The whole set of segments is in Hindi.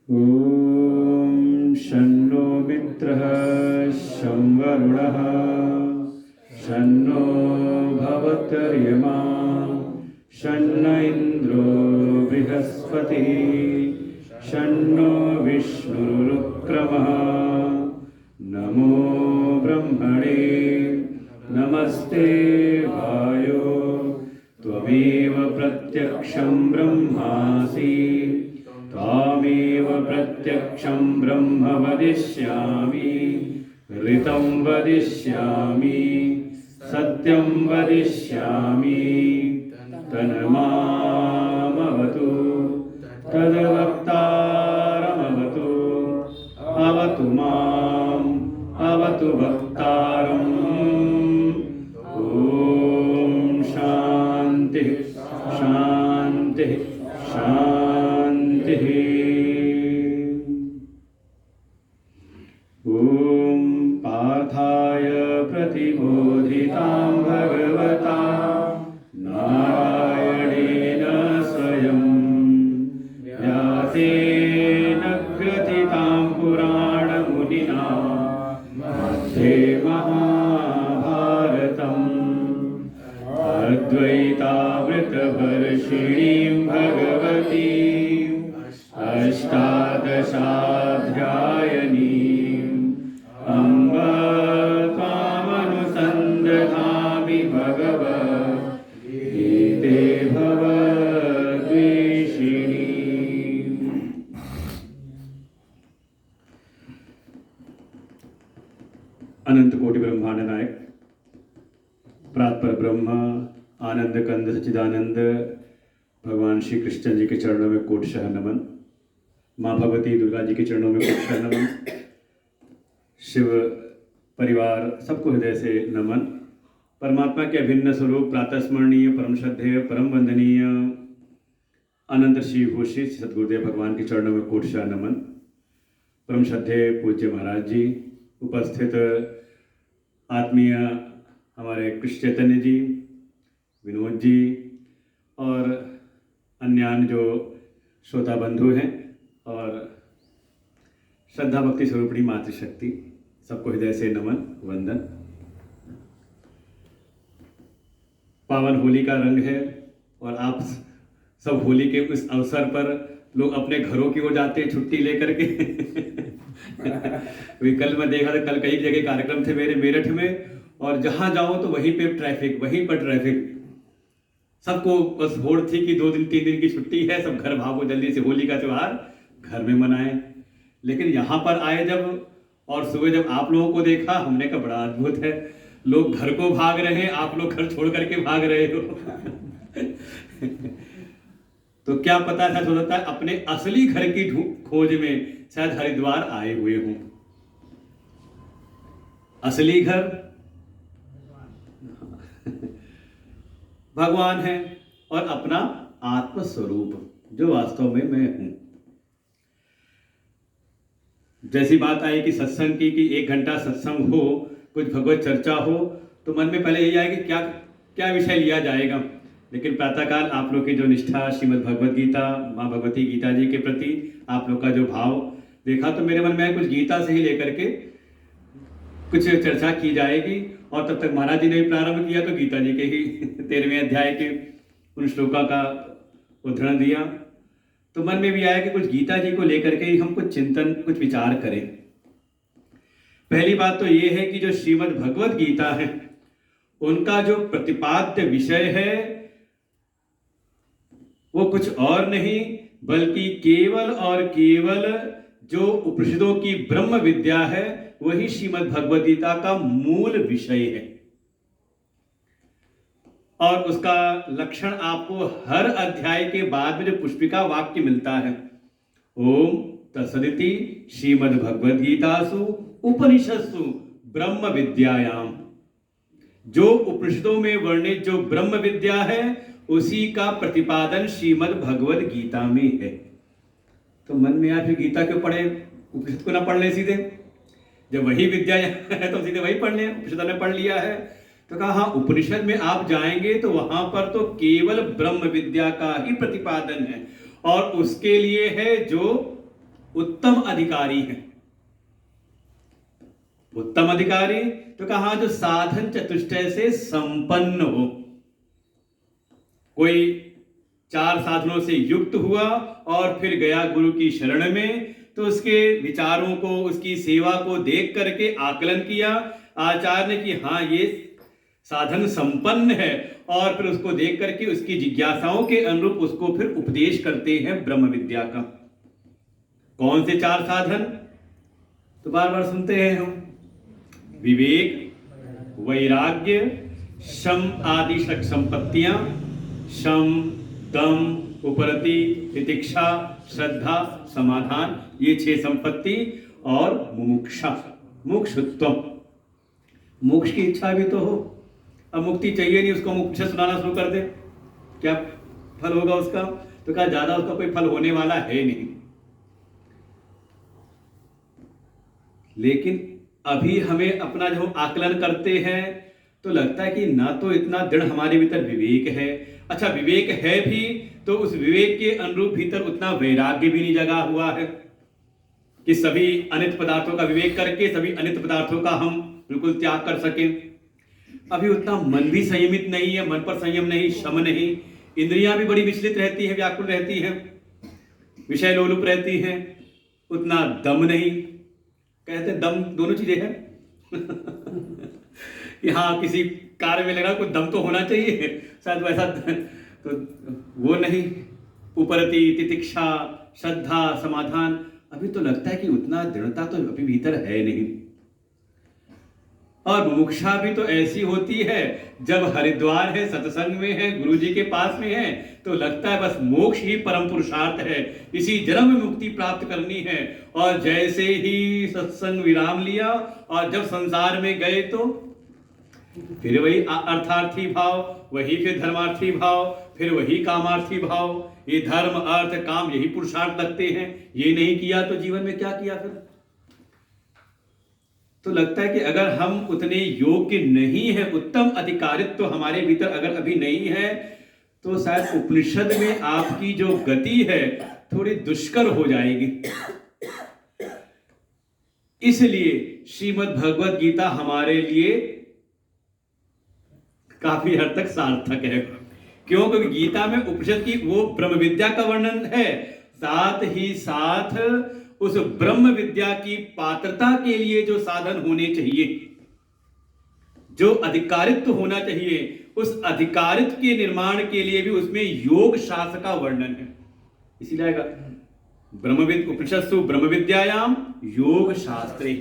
ॐ शन्नो मित्रः शं वरुणः शन्नो भवत्यर्यमा शन्न इन्द्रो बृहस्पतिः शन्नो विष्णुरुक्रमः नमो ब्रह्मणे नमस्ते वायो त्वमेव प्रत्यक्षं ब्रह्मासि त्वामेव प्रत्यक्षं ब्रह्म वदिष्यामि ऋतं वदिष्यामि सत्यं वदिष्यामि तन्मामवतु तद्वक्तारमवतु अवतु माम् अवतु वक्तारम् ॐ शान्तिः शान्तिः शान्तिः। ॐ पार्थाय प्रतिबोधितां भगवता नारायणेन स्वयं व्यासेन ग्रथितां पुराणमुनिना मध्ये महाभारतम् अद्वैतामृतवर्षिणीं भगवतीम् अष्टादशाध्यायनीम् अम्ब त्वामनुसन्दधामि भगवद्गीते भवद्वेषिणी। अनंत कोटि ब्रह्मांड नायक प्रातपर ब्रह्म आनंद कंद सच्चिदानंद भगवान श्री कृष्ण जी के चरणों में कोटशः नमन। माँ भगवती दुर्गा जी के चरणों में कोटशः नमन। शिव परिवार सबको हृदय से नमन। परमात्मा के अभिन्न स्वरूप प्रातः स्मरणीय परम श्रद्धेय परम वंदनीय अनंत श्री घोषित सदगुरुदेव भगवान के चरणों में कोटशः नमन। परम श्रद्धेय पूज्य महाराज जी, उपस्थित आत्मीय हमारे कृष्ण चैतन्य जी, विनोद जी और अन्य जो श्रोता बंधु हैं और श्रद्धा भक्ति स्वरूपणी मातृशक्ति, सबको हृदय से नमन वंदन। पावन होली का रंग है और आप सब होली के उस अवसर पर लोग अपने घरों की ओर जाते हैं छुट्टी लेकर के। कल मैं देखा था, कल कई जगह कार्यक्रम थे मेरे मेरठ में, और जहां जाओ तो वहीं पे ट्रैफिक, वहीं पर ट्रैफिक। सबको बस होड़ थी कि 2 दिन 3 दिन की छुट्टी है, सब घर भागो जल्दी से होली का त्योहार घर में मनाएं। लेकिन यहाँ पर आए जब और सुबह जब आप लोगों को देखा, हमने कहा बड़ा अद्भुत है, लोग घर को भाग रहे हैं, आप लोग घर छोड़ करके भाग रहे हो। तो क्या पता था, सोचता है अपने असली घर की खोज में शायद हरिद्वार आए हुए हों। असली घर भगवान है और अपना आत्म स्वरूप जो वास्तव में मैं हूं। जैसी बात आई कि सत्संग की, कि 1 घंटा सत्संग हो, कुछ भगवत चर्चा हो, तो मन में पहले यही आए कि क्या क्या विषय लिया जाएगा। लेकिन प्रातःकाल आप लोग की जो निष्ठा श्रीमद् भगवद गीता, माँ भगवती गीता जी के प्रति आप लोग का जो भाव देखा, तो मेरे मन में कुछ गीता से ही लेकर के कुछ चर्चा की जाएगी। और तब तक महाराज जी ने भी प्रारंभ किया तो गीता जी के ही 13वें अध्याय के उन श्लोका का उद्धरण दिया। तो मन में भी आया कि कुछ गीता जी को लेकर के ही हम कुछ चिंतन, कुछ विचार करें। पहली बात तो ये है कि जो श्रीमद् भगवद गीता है, उनका जो प्रतिपाद्य विषय है वो कुछ और नहीं बल्कि केवल और केवल जो उपनिषदों की ब्रह्म विद्या है, वही श्रीमद् भगवद गीता का मूल विषय है। और उसका लक्षण आपको हर अध्याय के बाद में जो पुष्पिका वाक्य मिलता है, ओम तत्सदिति श्रीमद् भगवद गीतासु उपनिषत्सु ब्रह्म विद्यायाम। जो उपनिषदों में वर्णित जो ब्रह्म विद्या है, उसी का प्रतिपादन श्रीमद् भगवद गीता में है। तो मन में यार फिर गीता क्यों पढ़े, उपनिषद को ना पढ़ ले सीधे, जब वही विद्या है तो सीधे वही पढ़ लें, उपनिषद ने पढ़ लिया है। तो कहा हाँ, उपनिषद में आप जाएंगे तो वहां पर तो केवल ब्रह्म विद्या का ही प्रतिपादन है, और उसके लिए है जो उत्तम अधिकारी हैं। उत्तम अधिकारी तो कहा जो साधन चतुष्टय से संपन्न हो। कोई 4 साधनों से युक्त हुआ और फिर गया गुरु की शरण में, तो उसके विचारों को, उसकी सेवा को देख करके आकलन किया आचार्य ने कि हाँ ये साधन संपन्न है, और फिर उसको देख करके उसकी जिज्ञासाओं के अनुरूप उसको फिर उपदेश करते हैं ब्रह्म विद्या का। कौन से 4 साधन? तो बार बार सुनते हैं हम, विवेक, वैराग्य, शम आदि षट संपत्तियां, शम, दम, उपरति, तितिक्षा, श्रद्धा, समाधान, ये 6 संपत्ति, और मुमुक्षा, मुक्षुत्व, मोक्ष की इच्छा भी तो हो। अब मुक्ति चाहिए नहीं, उसको मुक्ष सुनाना शुरू कर दे, क्या फल होगा उसका? तो क्या ज्यादा उसका कोई फल होने वाला है नहीं। लेकिन अभी हमें अपना जब आकलन करते हैं तो लगता है कि ना तो इतना दृढ़ हमारे भीतर विवेक है। अच्छा, विवेक है भी तो उस विवेक के अनुरूप भीतर उतना वैराग्य भी नहीं जगा हुआ है कि सभी अनित पदार्थों का विवेक करके सभी अनित पदार्थों का हम बिल्कुल त्याग कर सकें। अभी उतना मन भी संयमित नहीं है, मन पर संयम नहीं, शम नहीं, इंद्रियां भी बड़ी विचलित रहती हैं, व्याकुल रहती हैं, विषय लोलुप रहती हैं, उतना दम नहीं। कहते हैं दम दोनों चीजें हैं कि हाँ किसी कार्य में लगा कोई दम तो होना चाहिए, शायद वैसा तो वो नहीं। उपरति, तितिक्षा, श्रद्धा, समाधान, अभी तो लगता है कि उतना दृढ़ता तो अभी भीतर है नहीं। और मुमुक्षा भी तो ऐसी होती है जब हरिद्वार है, सत्संग में है, गुरु जी के पास में है, तो लगता है बस मोक्ष ही परम पुरुषार्थ है, इसी जन्म में मुक्ति प्राप्त करनी है। और जैसे ही सत्संग विराम लिया और जब संसार में गए तो फिर वही अर्थार्थी भाव, वही फिर धर्मार्थी भाव, फिर वही कामार्थी भाव। ये धर्म, अर्थ, काम यही पुरुषार्थ लगते हैं। ये नहीं किया तो जीवन में क्या किया फिर? तो लगता है कि अगर हम उतने योग्य नहीं है, उत्तम अधिकारित्व तो हमारे भीतर अगर अभी नहीं है, तो शायद उपनिषद में आपकी जो गति है थोड़ी दुष्कर हो जाएगी। इसलिए श्रीमद् भगवद गीता हमारे लिए काफी हद तक सार्थक है। क्यों? क्योंकि गीता में उपनिषद की वो ब्रह्म विद्या का वर्णन है, साथ ही साथ उस ब्रह्म विद्या की पात्रता के लिए जो साधन होने चाहिए, जो अधिकारित्व होना चाहिए, उस अधिकारित्व के निर्माण के लिए भी उसमें योग शास्त्र का वर्णन है। इसीलिए ब्रह्मविद उपनिषत्सु ब्रह्म विद्यायाम योग शास्त्रे,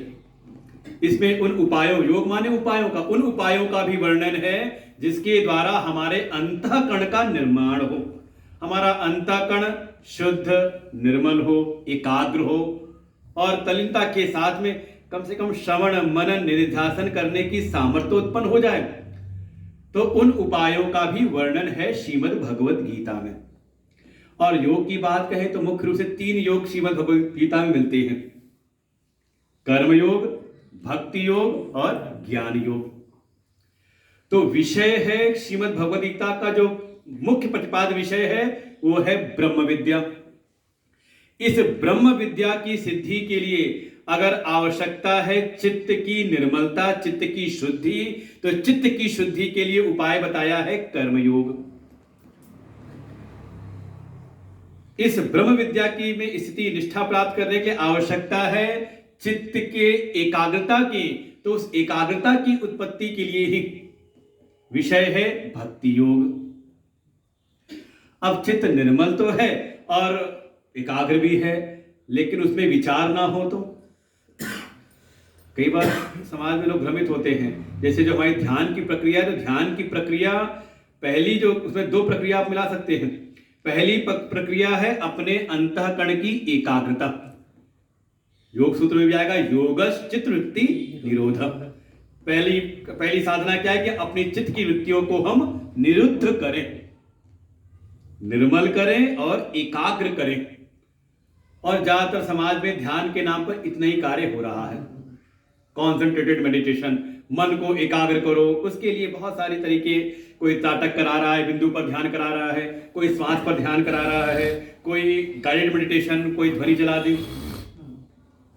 इसमें उन उपायों, योग माने उपायों का, उन उपायों का भी वर्णन है जिसके द्वारा हमारे अंतःकरण का निर्माण हो, हमारा अंतःकरण शुद्ध, निर्मल हो, एकाग्र हो, और तल्लीनता के साथ में कम से कम श्रवण, मनन, निधिध्यासन करने की सामर्थ्य उत्पन्न हो जाए। तो उन उपायों का भी वर्णन है श्रीमद् भगवद गीता में। और योग की बात कहें तो मुख्य रूप से 3 योग श्रीमद् भगवद गीता में मिलते हैं, कर्म योग, भक्ति योग और ज्ञान योग। तो विषय है श्रीमद् भगवद गीता का जो मुख्य प्रतिपाद्य विषय है वो है ब्रह्म विद्या। इस ब्रह्म विद्या की सिद्धि के लिए अगर आवश्यकता है चित्त की निर्मलता, चित्त की शुद्धि, तो चित्त की शुद्धि के लिए उपाय बताया है कर्मयोग। इस ब्रह्म विद्या की में स्थिति निष्ठा प्राप्त करने की आवश्यकता है चित्त के एकाग्रता की, तो उस एकाग्रता की उत्पत्ति के लिए ही विषय है भक्ति योग। अब चित्त निर्मल तो है और एकाग्र भी है, लेकिन उसमें विचार ना हो तो कई बार समाज में लोग भ्रमित होते हैं। जैसे जो हमारी ध्यान की प्रक्रिया है, तो ध्यान की प्रक्रिया पहली जो, उसमें 2 प्रक्रिया आप मिला सकते हैं। पहली प्रक्रिया है अपने अंतःकरण की एकाग्रता, योग सूत्र में भी आएगा योगश चित्त वृत्ति निरोध। पहली साधना क्या है कि अपनी चित्त की वृत्तियों को हम निरुद्ध करें, निर्मल करें और एकाग्र करें। और ज्यादातर समाज में ध्यान के नाम पर इतना ही कार्य हो रहा है, कॉन्सेंट्रेटेड मेडिटेशन, मन को एकाग्र करो, उसके लिए बहुत सारे तरीके, कोई ताटक करा रहा है, बिंदु पर ध्यान करा रहा है, कोई श्वास पर ध्यान करा रहा है, कोई गाइडेड मेडिटेशन, कोई ध्वनि चला दी।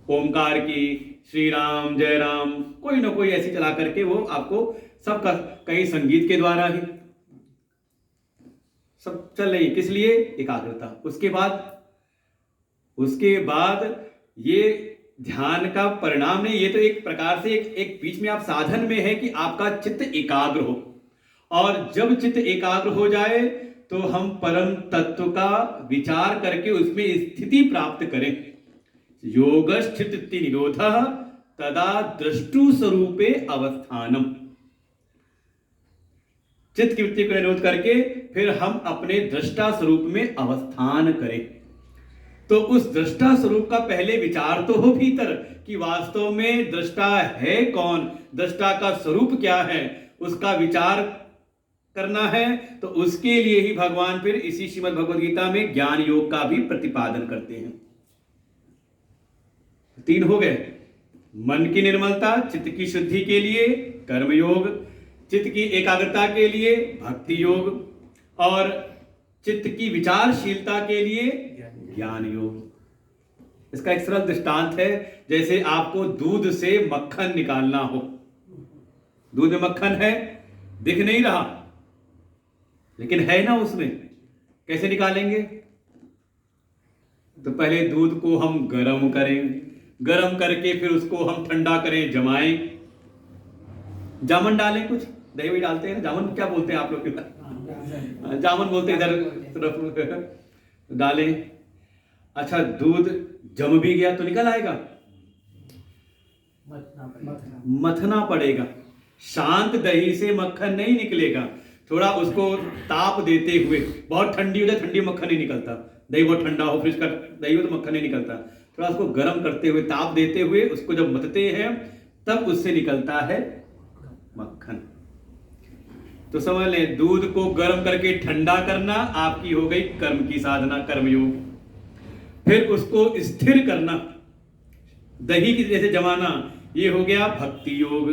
ओमकार की, श्री राम जय राम, कोई ना कोई ऐसी चला करके वो आपको सबका, कहीं संगीत के द्वारा ही सब चल रही। किस लिए? एकाग्रता। उसके बाद ये ध्यान का परिणाम नहीं, ये तो एक प्रकार से एक बीच में आप साधन में है कि आपका चित्त एकाग्र हो, और जब चित्त एकाग्र हो जाए तो हम परम तत्व का विचार करके उसमें स्थिति प्राप्त करें। योगस्थिति निरोधः तदा दृष्टु स्वरूपे अवस्थानम। चित्त की वृत्ति को निरोध करके फिर हम अपने दृष्टा स्वरूप में अवस्थान करें। तो उस दृष्टा स्वरूप का पहले विचार तो हो भीतर कि वास्तव में दृष्टा है कौन, दृष्टा का स्वरूप क्या है, उसका विचार करना है। तो उसके लिए ही भगवान फिर इसी श्रीमद् भगवद गीता में ज्ञान योग का भी प्रतिपादन करते हैं। 3 हो गए। मन की निर्मलता, चित्त की शुद्धि के लिए कर्म योग, चित्त की एकाग्रता के लिए भक्ति योग, और चित्त की विचारशीलता के लिए ज्ञान योग। इसका एक सरल दृष्टांत है, जैसे आपको दूध से मक्खन निकालना हो। दूध में मक्खन है, दिख नहीं रहा, लेकिन है ना उसमें, कैसे निकालेंगे? तो पहले दूध को हम गर्म करें, गर्म करके फिर उसको हम ठंडा करें, जमाएं, जामन डालें, कुछ दही वही डालते हैं ना, जामन क्या बोलते हैं आप लोग के पास? जामन बोलते हैं इधर तरफ, डालें। अच्छा, दूध जम भी गया तो निकल आएगा? मथना पड़ेगा। शांत दही से मक्खन नहीं निकलेगा, थोड़ा उसको ताप देते हुए, बहुत ठंडी हो जाए ठंडी मक्खन नहीं निकलता, दही बहुत ठंडा हो, फ्रिज का दही हो तो मक्खन नहीं निकलता, थोड़ा उसको गर्म करते हुए, ताप देते हुए उसको जब मथते हैं तब उससे निकलता है मक्खन। तो समझ लें, दूध को गर्म करके ठंडा करना आपकी हो गई कर्म की साधना, कर्मयोग। फिर उसको स्थिर करना, दही की जैसे जमाना, ये हो गया भक्ति योग।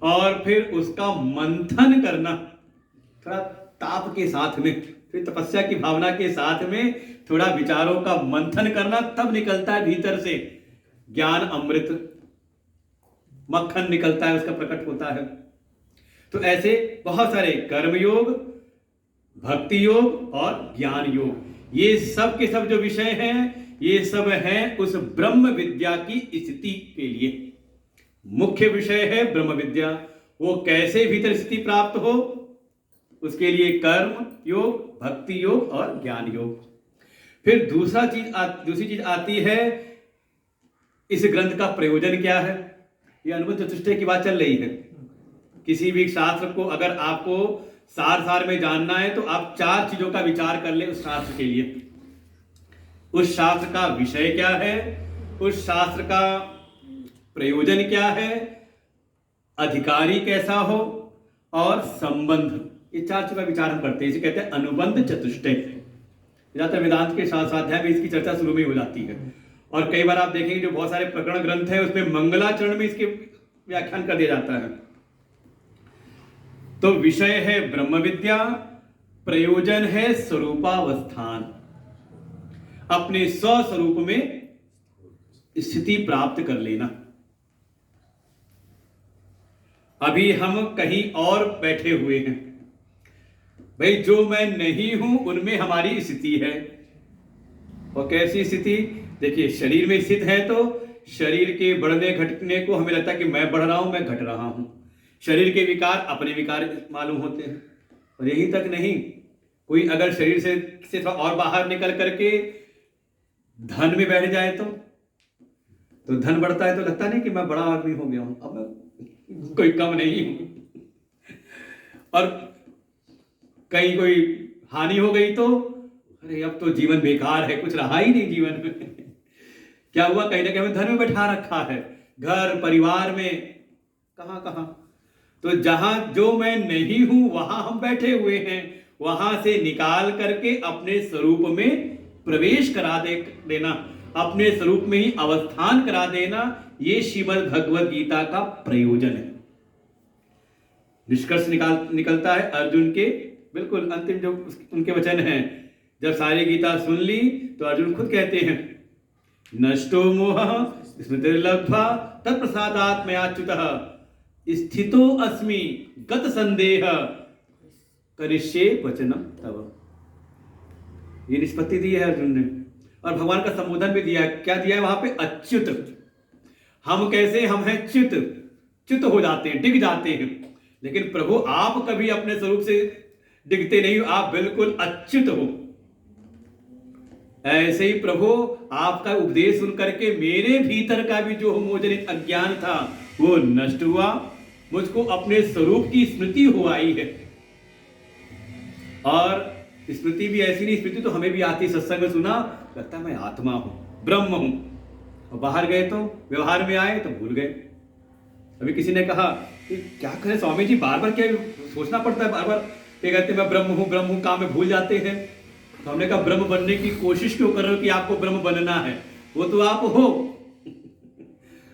और फिर उसका मंथन करना, थोड़ा ताप के साथ में, फिर तपस्या की भावना के साथ में थोड़ा विचारों का मंथन करना, तब निकलता है भीतर से ज्ञान अमृत, मक्खन निकलता है, उसका प्रकट होता है। तो ऐसे बहुत सारे कर्म योग, भक्ति योग और ज्ञान योग, ये सब के सब जो विषय हैं, ये सब हैं उस ब्रह्म विद्या की स्थिति के लिए। मुख्य विषय है ब्रह्म विद्या। वो कैसे भीतर स्थिति प्राप्त हो, उसके लिए कर्म योग, भक्ति योग और ज्ञान योग। फिर दूसरी चीज आती है, इस ग्रंथ का प्रयोजन क्या है। ये अनुबंध चतुष्टय की बात चल रही है। किसी भी शास्त्र को अगर आपको सार में जानना है तो आप 4 चीजों का विचार कर ले उस शास्त्र के लिए। उस शास्त्र का विषय क्या है, उस शास्त्र का प्रयोजन क्या है, अधिकारी कैसा हो, और संबंध। ये 4 चीजों का विचार हम करते हैं। इसे कहते हैं अनुबंध चतुष्टय। ज्यादातर वेदांत के स्वाध्याय में इसकी चर्चा शुरू में हो जाती है, और कई बार आप देखेंगे जो बहुत सारे प्रकरण ग्रंथ है उसमें मंगलाचरण में इसके व्याख्यान कर दिया जाता है। तो विषय है ब्रह्म विद्या, प्रयोजन है स्वरूपावस्थान, अपने स्वस्वरूप में स्थिति प्राप्त कर लेना। अभी हम कहीं और बैठे हुए हैं भाई, जो मैं नहीं हूं उनमें हमारी स्थिति है। और कैसी स्थिति? देखिए, शरीर में स्थित है तो शरीर के बढ़ने घटने को हमें लगता है कि मैं बढ़ रहा हूं, मैं घट रहा हूं। शरीर के विकार अपने विकार मालूम होते हैं। और यही तक नहीं, कोई अगर शरीर से थोड़ा और बाहर निकल करके धन में बैठ जाए तो धन बढ़ता है तो लगता नहीं कि मैं बड़ा आदमी हो गया हूं, अब मैं कोई कम नहीं हूं। और कहीं कोई हानि हो गई तो अरे अब तो जीवन बेकार है, कुछ रहा ही नहीं जीवन में। क्या हुआ? कहीं ना कहीं हमें धन में बैठा रखा है, घर परिवार में, कहां। तो जहां जो मैं नहीं हूं वहां हम बैठे हुए हैं, वहां से निकाल करके अपने स्वरूप में प्रवेश करा देना, अपने स्वरूप में ही अवस्थान करा देना, ये श्रीमद् भगवद गीता का प्रयोजन है। निष्कर्ष निकलता है अर्जुन के बिल्कुल अंतिम जो उनके वचन हैं। जब सारी गीता सुन ली तो अर्जुन खुद कहते हैं नष्टो मोहः स्मृतिर्लब्ध्वा तत्प्रसादात् मयाच्युतः स्थितो अस्मि गत संदेह करिष्ये वचनम तव। ये निष्पत्ति दी है अर्जुन ने, और भगवान का संबोधन भी दिया। क्या दिया है वहां पे? अच्युत। हम कैसे? हम हैं च्युत, च्युत हो जाते हैं, डिग जाते हैं। लेकिन प्रभु आप कभी अपने स्वरूप से डिगते नहीं हो, आप बिल्कुल अच्युत हो। ऐसे ही प्रभु आपका उपदेश सुन करके मेरे भीतर का भी जो मोजनित अज्ञान था वो नष्ट हुआ, मुझको अपने स्वरूप की स्मृति हो आई है। और स्मृति भी ऐसी नहीं, स्मृति तो हमें भी आती, सत्संग में सुना, लगता मैं आत्मा हूं, ब्रह्म हूं, और बाहर गए तो व्यवहार में आए तो भूल गए। अभी किसी ने कहा कि क्या करें स्वामी जी, बार बार क्या सोचना पड़ता है, बार बार क्या कहते हैं मैं ब्रह्म हूं, काम में भूल जाते हैं। तो हमने कहा ब्रह्म बनने की कोशिश क्यों कर रहे हो कि आपको ब्रह्म बनना है? वो तो आप हो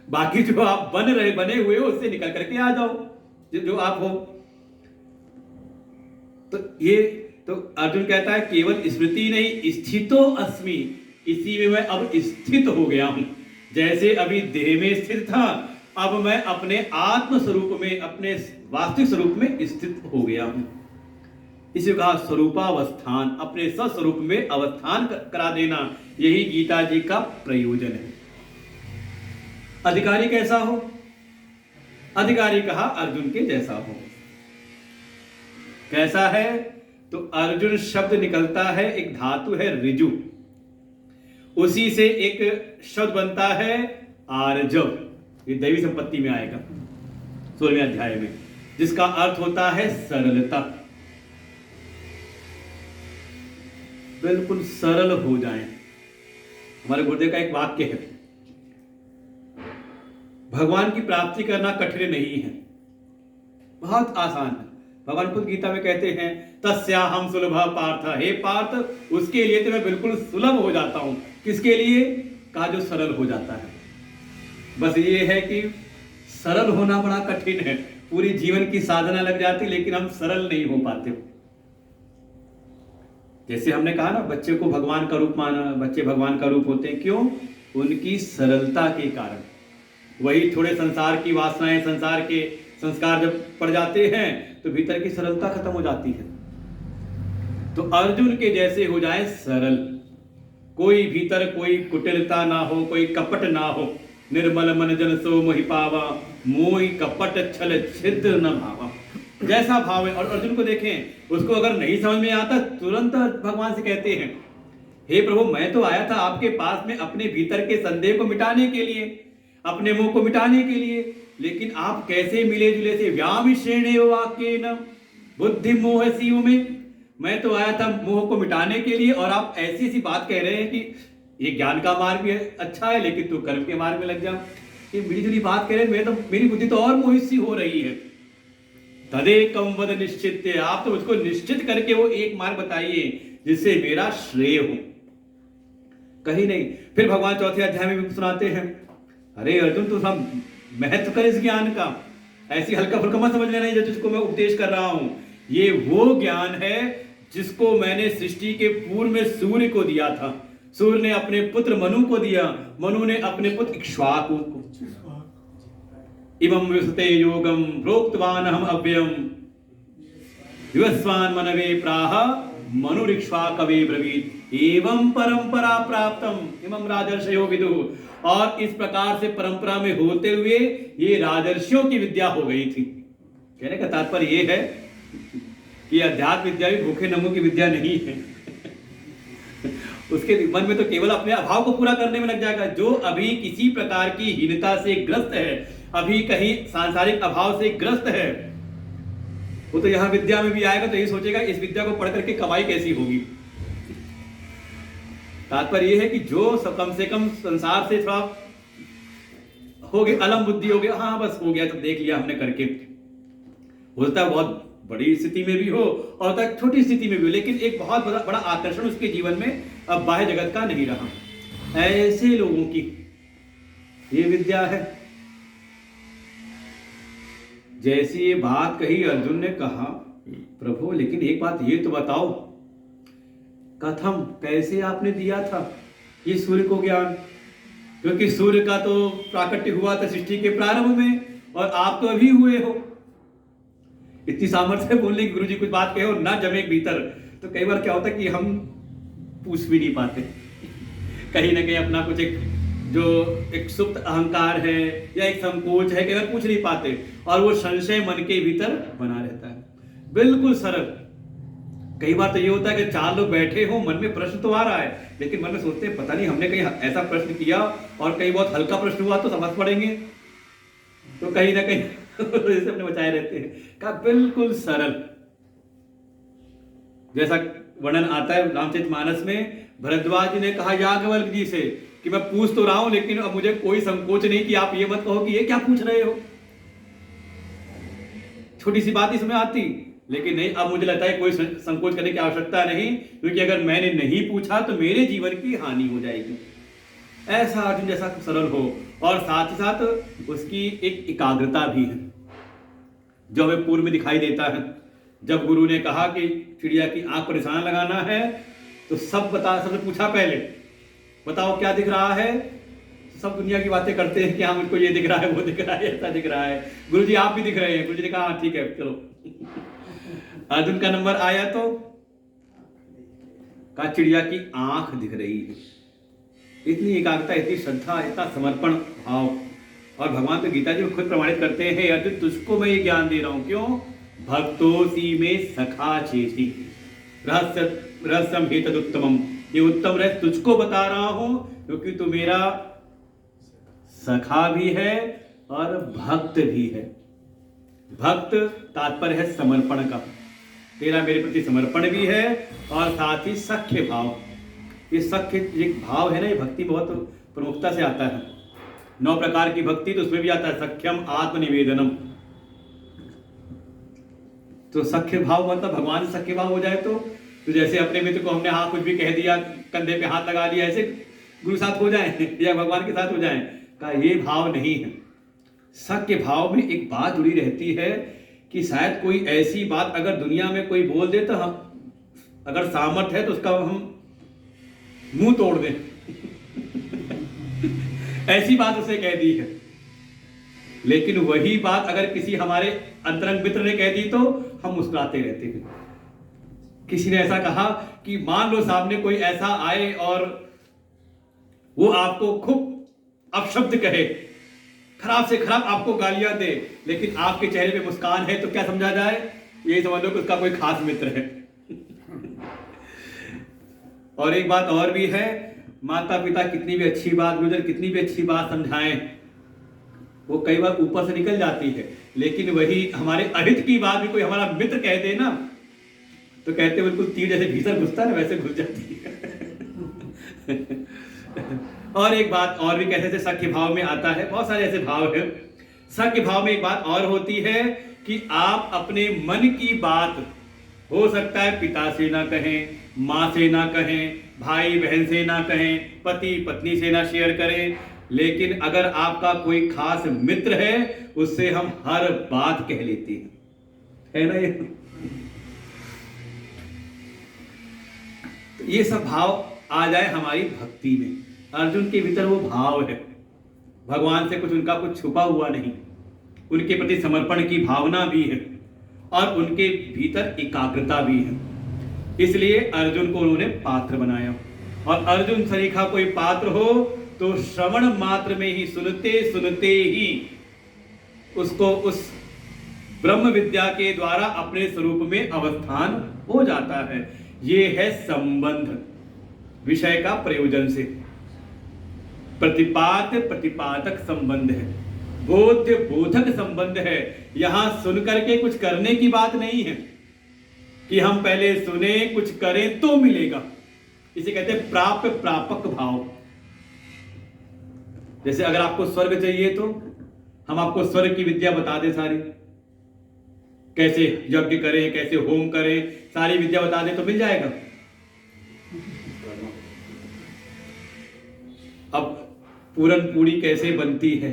बाकी जो आप बने हुए हो उससे निकल करके आ जाओ, जो आप हो। तो अर्जुन कहता है केवल स्मृति नहीं, स्थितो अस्मि, इसी में मैं अब स्थित हो गया हूं। जैसे अभी देह में स्थित था, अब मैं अपने आत्म स्वरूप में, अपने वास्तविक स्वरूप में स्थित हो गया हूं। इसी कहा स्वरूपावस्थान, अपने स्वस्वरूप में अवस्थान करा देना, यही गीता जी का प्रयोजन है। अधिकारी कैसा हो? अधिकारी कहा अर्जुन के जैसा हो। कैसा है? तो अर्जुन शब्द निकलता है, एक धातु है ऋजु, उसी से एक शब्द बनता है आर्जव। ये दैवी संपत्ति में आएगा 16वें अध्याय में, जिसका अर्थ होता है सरलता। बिल्कुल सरल हो जाएं। हमारे गुरुदेव का एक वाक्य है, भगवान की प्राप्ति करना कठिन नहीं है, बहुत आसान है। भगवान खुद गीता में कहते हैं तस्याहम सुलभ पार्थ, हे पार्थ उसके लिए तो मैं बिल्कुल सुलभ हो जाता हूं। किसके लिए? कहा जो सरल हो जाता है। बस ये है कि सरल होना बड़ा कठिन है, पूरी जीवन की साधना लग जाती, लेकिन हम सरल नहीं हो पाते। जैसे हमने कहा ना, बच्चे को भगवान का रूप माना, बच्चे भगवान का रूप होते हैं। क्यों? उनकी सरलता के कारण। वही थोड़े संसार की वासनाएं, संसार के संस्कार जब पड़ जाते हैं तो भीतर की सरलता खत्म हो जाती है। तो अर्जुन के जैसे हो जाए सरल, कोई भीतर कोई कुटिलता ना हो, कोई कपट ना हो। निर्मल मन जन सो मोहि पावा, मोहि कपट छल छिद्र न भावा। जैसा भाव है। और अर्जुन को देखें, उसको अगर नहीं समझ में आता तुरंत भगवान से कहते हैं हे प्रभु मैं तो आया था आपके पास में अपने भीतर के संदेह को मिटाने के लिए, अपने मुंह को मिटाने के लिए, लेकिन आप कैसे मिले जुले थे? व्यामिश्रेण वाक्येन बुद्धि मोह सीयु में। मैं तो आया था मोह को मिटाने के लिए, और आप ऐसी ऐसी बात कह रहे हैं कि ये ज्ञान का मार्ग भी अच्छा है, लेकिन तू कर्म के मार्ग में लग जा। ये मिली जुली बात कह रहे हैं, मेरी बुद्धि तो और मोहित सी हो रही है। तदेकम वद निश्चित, आप तो मुझको निश्चित करके वो एक मार्ग बताइए जिससे मेरा श्रेय हो। कहीं नहीं। फिर भगवान चौथे अध्याय में भी सुनाते हैं, अरे अर्जुन तू सब महत्व कर इस ज्ञान का, ऐसी हल्का फुल्का मत समझ लेना जो जिसको मैं उपदेश कर रहा हूं। ये वो ज्ञान है जिसको मैंने सृष्टि के पूर्व में सूर्य को दिया था, सूर्य ने अपने पुत्र मनु को दिया, मनु ने अपने पुत्र इक्ष्वाकु को। इमं विसते योगम प्रोक्तवान हम अव्ययम विवस्वान मनवे प्राह मनुरिक्ष्वाकवे ब्रवीत एवं परंपरा प्राप्तम इमं राजर्षयो विदुः। और इस प्रकार से परंपरा में होते हुए ये राजर्षियों की विद्या हो गई थी। कहने का तात्पर्य ये है कि अध्यात्म विद्या भी भूखे नंगों की विद्या नहीं है उसके मन में तो केवल अपने अभाव को पूरा करने में लग जाएगा। जो अभी किसी प्रकार की हीनता से ग्रस्त है, अभी कहीं सांसारिक अभाव से ग्रस्त है, वो तो यहां विद्या में भी आएगा तो ये सोचेगा इस विद्या को पढ़ करके कमाई कैसी होगी। तात्पर्य यह है कि जो कम से कम संसार से थोड़ा हो गया, अलम बुद्धि हो गया, हाँ बस हो गया तो देख लिया हमने करके, होता है बहुत बड़ी स्थिति में भी हो और तक छोटी स्थिति में भी हो, लेकिन एक बहुत बड़ा आकर्षण उसके जीवन में अब बाह्य जगत का नहीं रहा। ऐसे लोगों की ये विद्या है। जैसी ये बात कही अर्जुन ने कहा प्रभु लेकिन एक बात ये तो बताओ, कथम कैसे आपने दिया था ये सूर्य को ज्ञान? क्योंकि सूर्य का तो प्राकट्य हुआ था सृष्टि के प्रारंभ में, और आप तो अभी हुए हो। इतनी सामर्थ्य है बोलने की, गुरु जी कुछ बात कहे और ना जमे भीतर। तो कई बार क्या होता है कि हम पूछ भी नहीं पाते, कहीं ना कहीं अपना कुछ एक सुप्त अहंकार है या एक संकोच है, कई बार पूछ नहीं पाते, और वो संशय मन के भीतर बना रहता है। बिल्कुल सरल। कई बार तो ये होता है कि 4 लोग बैठे हो, मन में प्रश्न तो आ रहा है, लेकिन मन में सोचते हैं पता नहीं हमने कहीं ऐसा प्रश्न किया, और कहीं बहुत हल्का प्रश्न हुआ तो समझ पड़ेंगे, तो कहीं ना कहीं इसे अपने बचाए रहते हैं। का बिल्कुल सरल, जैसा वर्णन आता है रामचरितमानस में, भरद्वाज जी ने कहा याज्ञवल्क्य जी से कि मैं पूछ तो रहा हूं, लेकिन अब मुझे कोई संकोच नहीं कि आप ये मत कहो कि ये क्या पूछ रहे हो। छोटी सी बात इसमें आती, लेकिन नहीं, अब मुझे लगता है कोई संकोच करने की आवश्यकता नहीं, क्योंकि अगर मैंने नहीं पूछा तो मेरे जीवन की हानि हो जाएगी। ऐसा अर्जुन जैसा सरल हो, और साथ ही साथ उसकी एक एकाग्रता भी है, जो हमें पूर्व में दिखाई देता है। जब गुरु ने कहा कि चिड़िया की आंख पर निशाना लगाना है, तो सबसे पूछा पहले बताओ क्या दिख रहा है। सब दुनिया की बातें करते हैं कि हाँ मुझको ये दिख रहा है, वो दिख रहा है, ऐसा दिख रहा है। गुरु जी आप भी दिख रहे हैं। गुरु जी ने कहा हाँ ठीक है चलो। अर्जुन का नंबर आया तो कहा चिड़िया की आंख दिख रही है। इतनी एकाग्रता, इतनी श्रद्धा, इतना समर्पण भाव। और भगवान तो गीता जी में खुद प्रमाणित करते हैं, अर्जुन तुझको मैं ये ज्ञान दे रहा हूं, क्यों? भक्तोसी में सखा चेति रहस्यम हेतदुत्तमम, ये उत्तम रहस्य तुझको बता रहा हूं, क्योंकि तू मेरा सखा भी है और भक्त भी है। भक्त तात्पर्य है समर्पण का, तेरा मेरे प्रति समर्पण भी है, और साथ ही सख्य भाव। ये सख्य एक भाव है ना, ये भक्ति बहुत प्रमुखता से आता है। 9 प्रकार की भक्ति, तो उसमें भी आता है सख्यम आत्मनिवेदनम। तो सख्य भाव मतलब भगवान से सख्य भाव हो जाए तो जैसे अपने मित्र को हमने हाँ कुछ भी कह दिया, कंधे पे हाथ लगा दिया, ऐसे गुरु साथ हो जाए या भगवान के साथ हो जाए, का ये भाव नहीं है। सख्य भाव में एक बात जुड़ी रहती है कि शायद कोई ऐसी बात अगर दुनिया में कोई बोल दे, तो हम अगर सामर्थ्य है तो उसका हम मुंह तोड़ दें। ऐसी बात उसे कह दी है। लेकिन वही बात अगर किसी हमारे अंतरंग मित्र ने कह दी तो हम मुस्कुराते रहते हैं। किसी ने ऐसा कहा कि मान लो सामने कोई ऐसा आए और वो आपको खूब अपशब्द कहे, खराब से खराब आपको गालियां दे, लेकिन आपके चेहरे पे मुस्कान है, तो क्या समझा जाए? ये समझ लो कि उसका कोई खास मित्र है। और एक बात और भी है, माता पिता कितनी भी अच्छी बात, गुरुजन कितनी भी अच्छी बात समझाएं, वो कई बार ऊपर से निकल जाती है। लेकिन वही हमारे अहित की बात भी कोई हमारा मित्र कह दे ना, तो कहते बिल्कुल तीर जैसे भीतर घुसता है वैसे घुस जाती है। और एक बात और भी कहते थे, सख्य भाव में आता है, बहुत सारे ऐसे भाव हैं। सख्य भाव में एक बात और होती है कि आप अपने मन की बात, हो सकता है पिता से ना कहें, माँ से ना कहें, भाई बहन से ना कहें, पति पत्नी से ना शेयर करें, लेकिन अगर आपका कोई खास मित्र है उससे हम हर बात कह लेते हैं, है ना? ये सब भाव आ जाए हमारी भक्ति में। अर्जुन के भीतर वो भाव है, भगवान से उनका कुछ छुपा हुआ नहीं, उनके प्रति समर्पण की भावना भी है, और उनके भीतर एकाग्रता भी है। इसलिए अर्जुन को उन्होंने पात्र बनाया। और अर्जुन सरीखा कोई पात्र हो तो श्रवण मात्र में ही, सुनते सुनते ही उसको उस ब्रह्म विद्या के द्वारा अपने स्वरूप में अवस्थान हो जाता है। ये है संबंध, विषय का प्रयोजन से। प्रतिपाद्य प्रतिपादक संबंध है, बोध्य बोधक संबंध है। यहां सुन करके कुछ करने की बात नहीं है कि हम पहले सुने कुछ करें तो मिलेगा। इसे कहते हैं प्राप्य प्रापक भाव। जैसे अगर आपको स्वर्ग चाहिए तो हम आपको स्वर्ग की विद्या बता दें सारी, कैसे यज्ञ करें, कैसे होम करें, सारी विद्या बता दें तो मिल जाएगा। अब पूरन पूरी कैसे बनती है,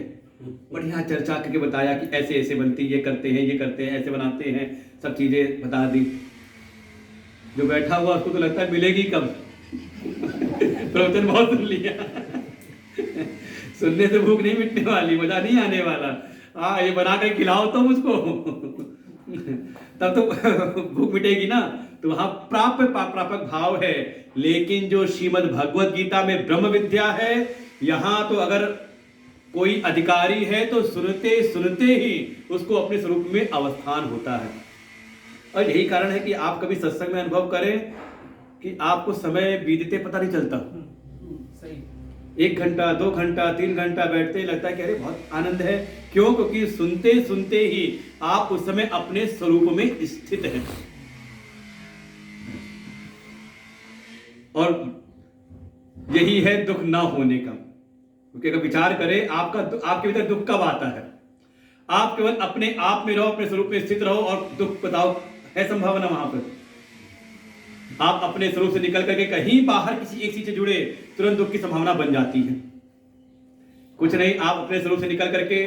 बढ़िया चर्चा करके बताया कि ऐसे ऐसे बनती, ये करते हैं, ये करते हैं, ऐसे बनाते हैं, सब चीजें बता दी। जो बैठा हुआ उसको तो लगता है मिलेगी कब। प्रवचन बहुत सुन लिया। सुनने से भूख नहीं मिटने वाली, मजा नहीं आने वाला। हाँ, ये बना कर खिलाओ तो मुझको तब तो भूख मिटेगी ना। तो वहां प्रापक भाव है। लेकिन जो श्रीमद् भगवत गीता में ब्रह्म विद्या है, यहां तो अगर कोई अधिकारी है तो सुनते सुनते ही उसको अपने स्वरूप में अवस्थान होता है। और यही कारण है कि आप कभी सत्संग में अनुभव करें कि आपको समय बीतते पता नहीं चलता। सही। 1 घंटा 2 घंटा 3 घंटा बैठते ही लगता है कि अरे बहुत आनंद है। क्यों? क्योंकि सुनते सुनते ही आप उस समय अपने स्वरूप में स्थित हैं। और यही है दुख ना होने का। क्योंकि अगर विचार करें आपके भीतर दुख कब आता है? आप केवल अपने आप में रहो, अपने स्वरूप में स्थित रहो और दुख बताओ, है संभावना वहां पर? आप अपने स्वरूप से निकल करके कहीं बाहर किसी एक चीज से जुड़े, तुरंत दुख की संभावना बन जाती है। कुछ नहीं, आप अपने स्वरूप से निकल करके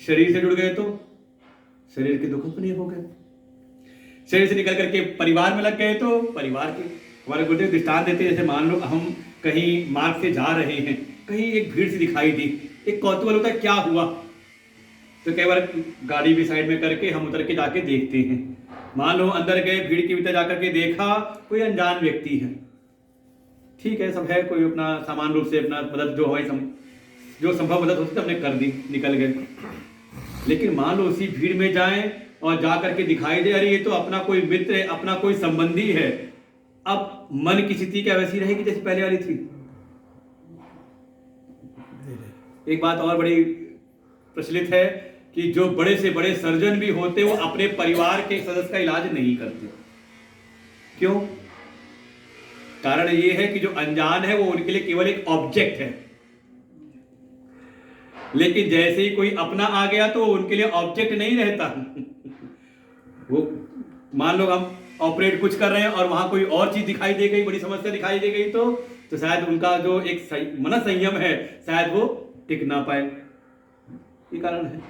शरीर से जुड़ गए तो शरीर के दुख अपने हो गए। शरीर से निकल करके परिवार में लग गए तो परिवार के। हमारे गुरुदेव दृष्टांत देते हैं, जैसे मान लो हम कहीं मार्ग से जा रहे हैं, कहीं एक भीड़ सी दिखाई दी, एक कौतूहल होता है क्या हुआ। तो कई बार गाड़ी भी साइड में करके हम उतर के जाके देखते हैं। मान लो अंदर गए, भीड़ के भीतर जाकर के देखा कोई अनजान व्यक्ति है, ठीक है, सब है, कोई अपना सामान्य रूप से अपना मदद जो हमारी जो संभव मदद होती है हमने कर दी, निकल गए। लेकिन मान लो उसी भीड़ में जाएं और जा करके दिखाई दे अरे ये तो अपना कोई मित्र है, अपना कोई संबंधी है। अब मन की स्थिति क्या वैसी रहेगी जैसे पहले वाली थी? एक बात और बड़ी प्रचलित है कि जो बड़े से बड़े सर्जन भी होते वो अपने परिवार के सदस्य का इलाज नहीं करते। क्यों? कारण ये है कि जो अनजान है वो उनके लिए केवल एक ऑब्जेक्ट है। लेकिन जैसे ही कोई अपना आ गया तो उनके लिए ऑब्जेक्ट नहीं रहता। वो मान लो हम ऑपरेट कुछ कर रहे हैं और वहां कोई और चीज दिखाई दे गई, बड़ी समस्या दिखाई दे गई, तो शायद उनका जो एक मन संयम है शायद वो टिक ना पाए। ये कारण है।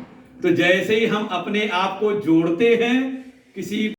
तो जैसे ही हम अपने आप को जोड़ते हैं किसी